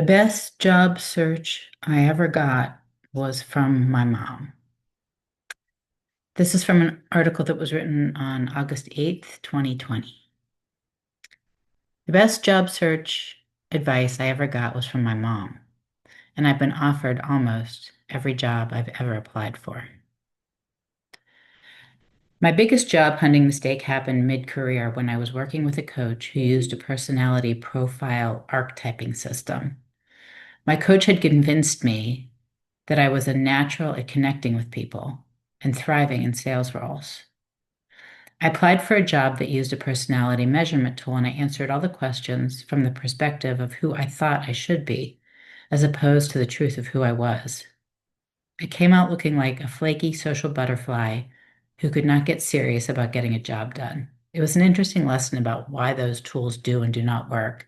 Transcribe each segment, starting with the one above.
The best job search I ever got was from my mom. This is from an article that was written on August 8th, 2020. The best job search advice I ever got was from my mom, and I've been offered almost every job I've ever applied for. My biggest job hunting mistake happened mid-career when I was working with a coach who used a personality profile archetyping system. My coach had convinced me that I was a natural at connecting with people and thriving in sales roles. I applied for a job that used a personality measurement tool, and I answered all the questions from the perspective of who I thought I should be, as opposed to the truth of who I was. I came out looking like a flaky social butterfly who could not get serious about getting a job done. It was an interesting lesson about why those tools do and do not work.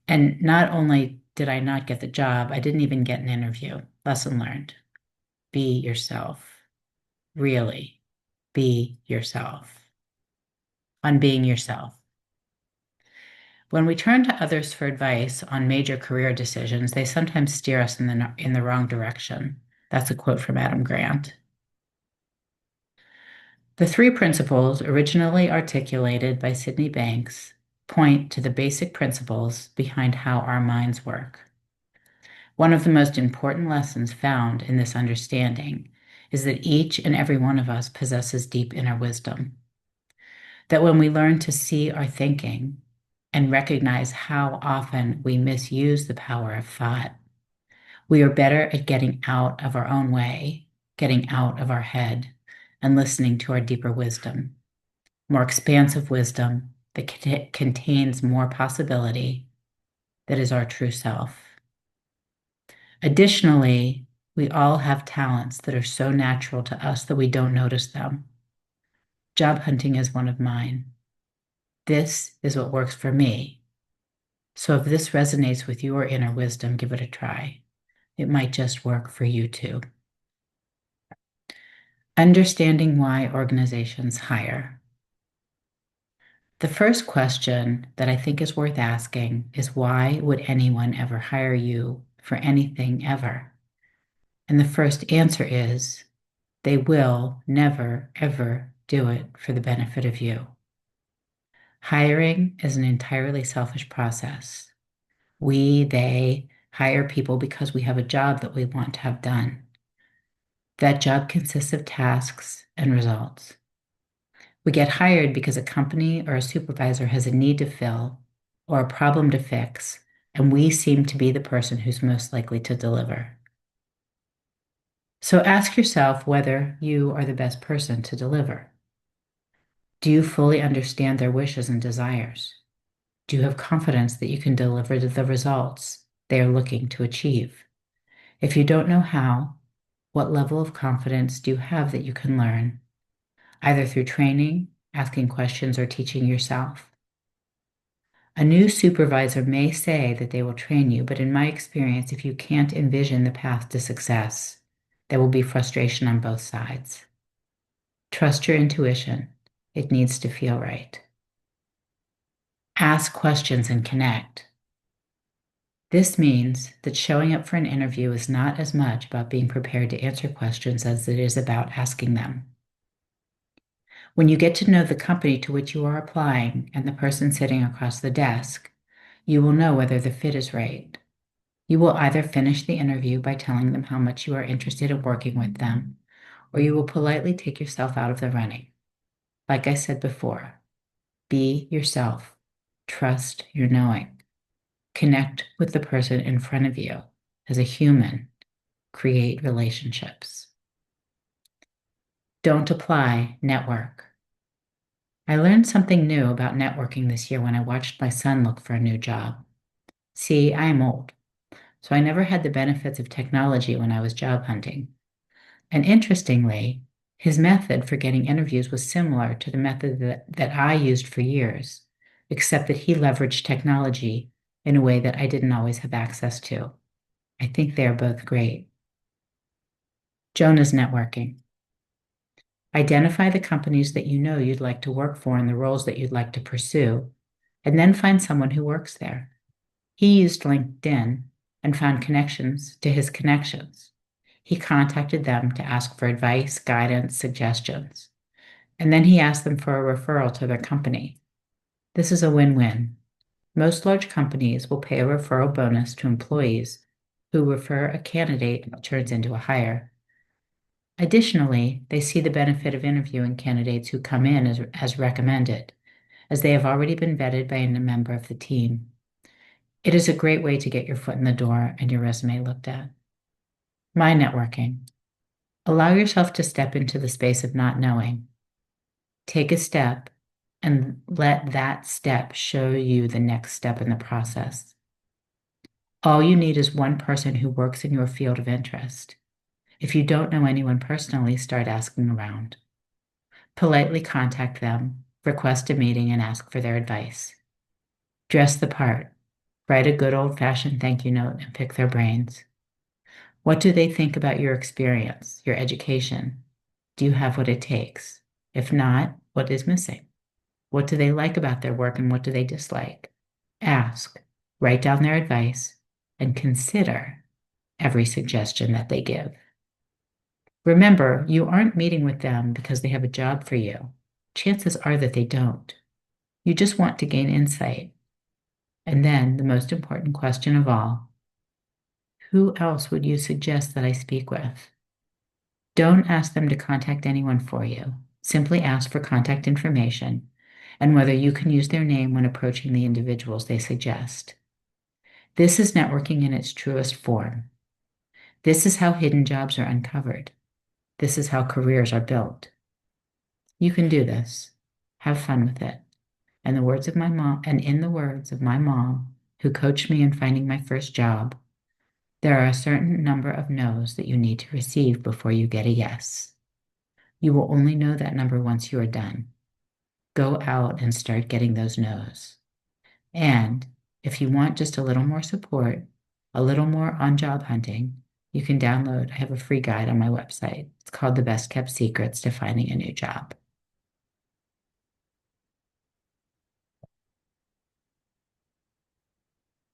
And not only did I not get the job, I didn't even get an interview. Lesson learned. Be yourself. Really be yourself. On being yourself. When we turn to others for advice on major career decisions, they sometimes steer us in the wrong direction. That's a quote from Adam Grant. The three principles originally articulated by Sydney Banks point to the basic principles behind how our minds work. One of the most important lessons found in this understanding is that each and every one of us possesses deep inner wisdom. That when we learn to see our thinking and recognize how often we misuse the power of thought, we are better at getting out of our own way, getting out of our head, and listening to our deeper wisdom, more expansive wisdom that contains more possibility, that is our true self. Additionally, we all have talents that are so natural to us that we don't notice them. Job hunting is one of mine. This is what works for me. So if this resonates with your inner wisdom, give it a try. It might just work for you too. Understanding why organizations hire. The first question that I think is worth asking is, why would anyone ever hire you for anything ever? And the first answer is, they will never, ever do it for the benefit of you. Hiring is an entirely selfish process. They hire people because we have a job that we want to have done. That job consists of tasks and results. We get hired because a company or a supervisor has a need to fill or a problem to fix, and we seem to be the person who's most likely to deliver. So ask yourself whether you are the best person to deliver. Do you fully understand their wishes and desires? Do you have confidence that you can deliver the results they are looking to achieve? If you don't know how, what level of confidence do you have that you can learn, either through training, asking questions, or teaching yourself? A new supervisor may say that they will train you, but in my experience, if you can't envision the path to success, there will be frustration on both sides. Trust your intuition. It needs to feel right. Ask questions and connect. This means that showing up for an interview is not as much about being prepared to answer questions as it is about asking them. When you get to know the company to which you are applying and the person sitting across the desk, you will know whether the fit is right. You will either finish the interview by telling them how much you are interested in working with them, or you will politely take yourself out of the running. Like I said before, be yourself. Trust your knowing. Connect with the person in front of you as a human. Create relationships. Don't apply, network. I learned something new about networking this year when I watched my son look for a new job. See, I am old, so I never had the benefits of technology when I was job hunting. And interestingly, his method for getting interviews was similar to the method that I used for years, except that he leveraged technology in a way that I didn't always have access to. I think they are both great. Jonah's networking. Identify the companies that you know you'd like to work for and the roles that you'd like to pursue, and then find someone who works there. He used LinkedIn. and found connections to his connections. He contacted them to ask for advice, guidance, suggestions, and then he asked them for a referral to their company. This is a win-win. Most large companies will pay a referral bonus to employees who refer a candidate that turns into a hire. Additionally, they see the benefit of interviewing candidates who come in as recommended, as they have already been vetted by a member of the team. It is a great way to get your foot in the door and your resume looked at. My networking. Allow yourself to step into the space of not knowing. Take a step and let that step show you the next step in the process. All you need is one person who works in your field of interest. If you don't know anyone personally, start asking around. Politely contact them, request a meeting, and ask for their advice. Dress the part. Write a good old-fashioned thank you note and pick their brains. What do they think about your experience, your education? Do you have what it takes? If not, what is missing? What do they like about their work and what do they dislike? Ask, write down their advice, and consider every suggestion that they give. Remember, you aren't meeting with them because they have a job for you. Chances are that they don't. You just want to gain insight. And then the most important question of all, who else would you suggest that I speak with? Don't ask them to contact anyone for you. Simply ask for contact information and whether you can use their name when approaching the individuals they suggest. This is networking in its truest form. This is how hidden jobs are uncovered. This is how careers are built. You can do this. Have fun with it. And in the words of my mom, who coached me in finding my first job, there are a certain number of no's that you need to receive before you get a yes. You will only know that number once you are done. Go out and start getting those no's. And if you want just a little more support, a little more on job hunting, you can download. I have a free guide on my website. It's called The Best Kept Secrets to Finding a New Job.